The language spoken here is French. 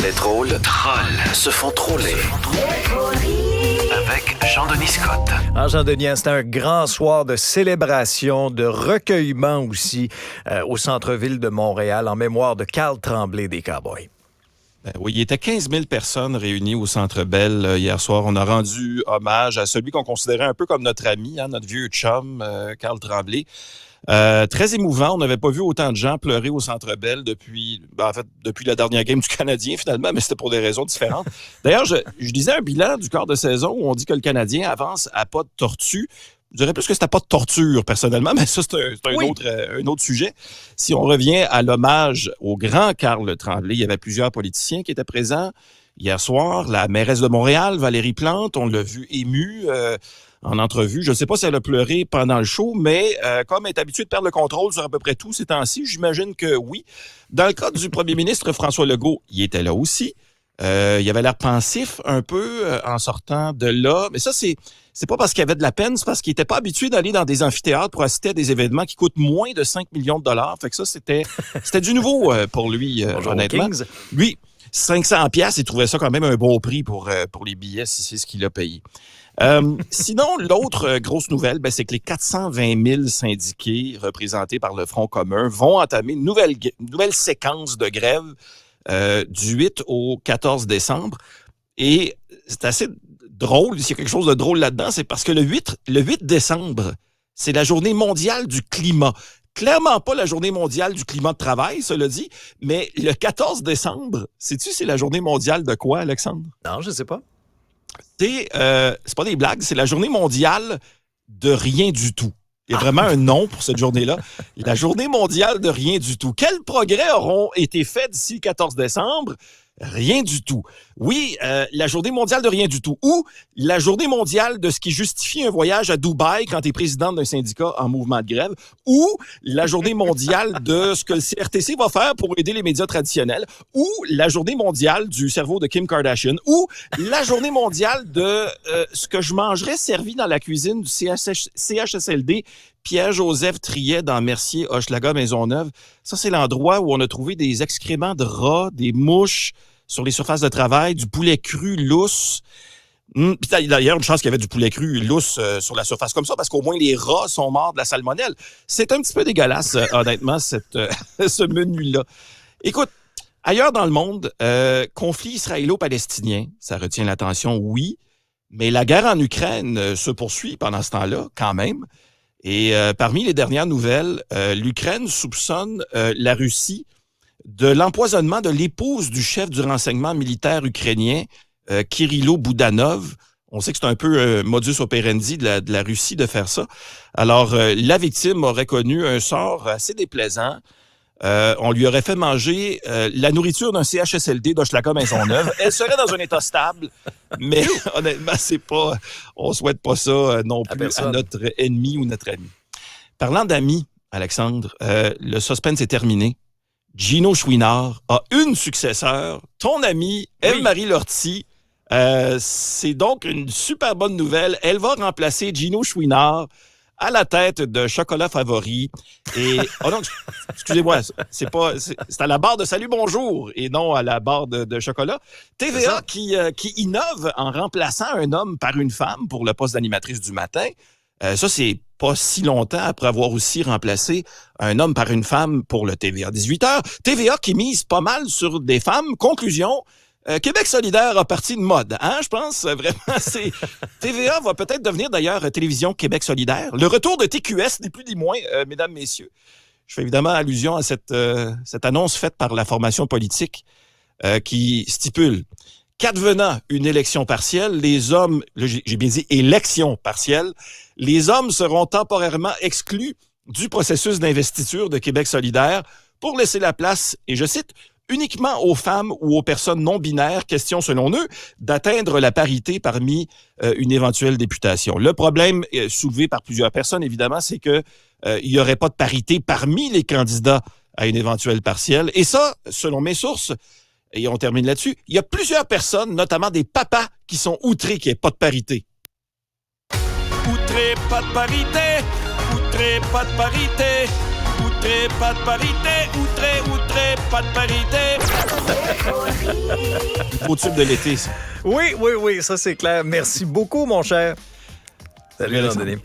Les trolls se font troller. Avec Jean-Denis Scott. Jean-Denis, c'est un grand soir de célébration, de recueillement aussi au centre-ville de Montréal en mémoire de Carl Tremblay des Cowboys. Oui, il était 15 000 personnes réunies au Centre Bell hier soir. On a rendu hommage à celui qu'on considérait un peu comme notre ami, notre vieux chum, Carl Tremblay. Très émouvant. On n'avait pas vu autant de gens pleurer au Centre Bell depuis la dernière game du Canadien, finalement, mais c'était pour des raisons différentes. D'ailleurs, je lisais un bilan du quart de saison où on dit que le Canadien avance à pas de tortue. Je dirais plus que c'était pas de torture, personnellement, mais ça, c'est un autre sujet. Si on revient à l'hommage au grand Carl Tremblay, il y avait plusieurs politiciens qui étaient présents. Hier soir, la mairesse de Montréal, Valérie Plante, on l'a vu émue en entrevue. Je ne sais pas si elle a pleuré pendant le show, mais comme elle est habituée de perdre le contrôle sur à peu près tout ces temps-ci, j'imagine que oui. Dans le cas du premier ministre François Legault, il était là aussi. Il avait l'air pensif un peu en sortant de là. Mais ça, c'est pas parce qu'il avait de la peine, c'est parce qu'il était pas habitué d'aller dans des amphithéâtres pour assister à des événements qui coûtent moins de 5 millions de dollars. Fait que ça, c'était du nouveau pour lui, honnêtement. Kings. Lui, 500 piastres, il trouvait ça quand même un beau prix pour les billets, si c'est ce qu'il a payé. Sinon, l'autre grosse nouvelle, c'est que les 420 000 syndiqués représentés par le Front commun vont entamer une nouvelle séquence de grève du 8 au 14 décembre. Et c'est assez drôle, s'il y a quelque chose de drôle là-dedans, c'est parce que le 8 décembre, c'est la journée mondiale du climat. Clairement pas la journée mondiale du climat de travail, cela dit, mais le 14 décembre, sais-tu c'est la journée mondiale de quoi, Alexandre? Non, je sais pas. C'est pas des blagues, c'est la journée mondiale de rien du tout. Il y a vraiment un nom pour cette journée-là. La journée mondiale de rien du tout. Quels progrès auront été faits d'ici le 14 décembre? Rien du tout. Oui, la journée mondiale de rien du tout. Ou la journée mondiale de ce qui justifie un voyage à Dubaï quand tu es président d'un syndicat en mouvement de grève. Ou la journée mondiale de ce que le CRTC va faire pour aider les médias traditionnels. Ou la journée mondiale du cerveau de Kim Kardashian. Ou la journée mondiale de ce que je mangerais servi dans la cuisine du CHSLD Pierre-Joseph Triet dans Mercier, Hochelaga, Maisonneuve. Ça, c'est l'endroit où on a trouvé des excréments de rats, des mouches sur les surfaces de travail, du poulet cru lousse. Puis d'ailleurs, une chance qu'il y avait du poulet cru lousse sur la surface comme ça, parce qu'au moins les rats sont morts de la salmonelle. C'est un petit peu dégueulasse, honnêtement, ce menu-là. Écoute, ailleurs dans le monde, conflit israélo-palestinien, ça retient l'attention, oui, mais la guerre en Ukraine se poursuit pendant ce temps-là, quand même. Et parmi les dernières nouvelles, l'Ukraine soupçonne la Russie de l'empoisonnement de l'épouse du chef du renseignement militaire ukrainien, Kirilo Boudanov. On sait que c'est un peu un modus operandi de la Russie de faire ça. Alors, la victime aurait connu un sort assez déplaisant. On lui aurait fait manger la nourriture d'un CHSLD d'Hochelaga Maisonneuve. Elle serait dans un état stable, mais honnêtement, on souhaite pas ça non plus à notre ennemi ou notre ami. Parlant d'amis, Alexandre, le suspense est terminé. Gino Chouinard a une successeur, ton amie Eve-Marie Lortie. C'est donc une super bonne nouvelle. Elle va remplacer Gino Chouinard à la tête de Chocolat Favori. Et, non, excusez-moi, c'est à la barre de Salut Bonjour et non à la barre de Chocolat. TVA qui innove en remplaçant un homme par une femme pour le poste d'animatrice du matin. Ça, c'est pas si longtemps après avoir aussi remplacé un homme par une femme pour le TVA 18h. TVA qui mise pas mal sur des femmes. Conclusion, Québec solidaire a parti de mode, hein, je pense, vraiment. TVA va peut-être devenir d'ailleurs Télévision Québec solidaire. Le retour de TQS, ni plus ni moins, mesdames, messieurs. Je fais évidemment allusion à cette annonce faite par la formation politique qui stipule qu'advenant une élection partielle, les hommes, j'ai bien dit élection partielle, les hommes seront temporairement exclus du processus d'investiture de Québec solidaire pour laisser la place, et je cite, uniquement aux femmes ou aux personnes non binaires, question selon eux, d'atteindre la parité parmi une éventuelle députation. Le problème soulevé par plusieurs personnes, évidemment, c'est que il n'y aurait pas de parité parmi les candidats à une éventuelle partielle. Et ça, selon mes sources, et on termine là-dessus, il y a plusieurs personnes, notamment des papas, qui sont outrés qu'il n'y ait pas de parité. Outré, pas de parité. Outré, pas de parité. Outré, pas de parité. Outré, pas de parité. Au tube de l'été, ça. Oui, ça c'est clair. Merci beaucoup, mon cher. Salut, Alexandre. Jean-Denis.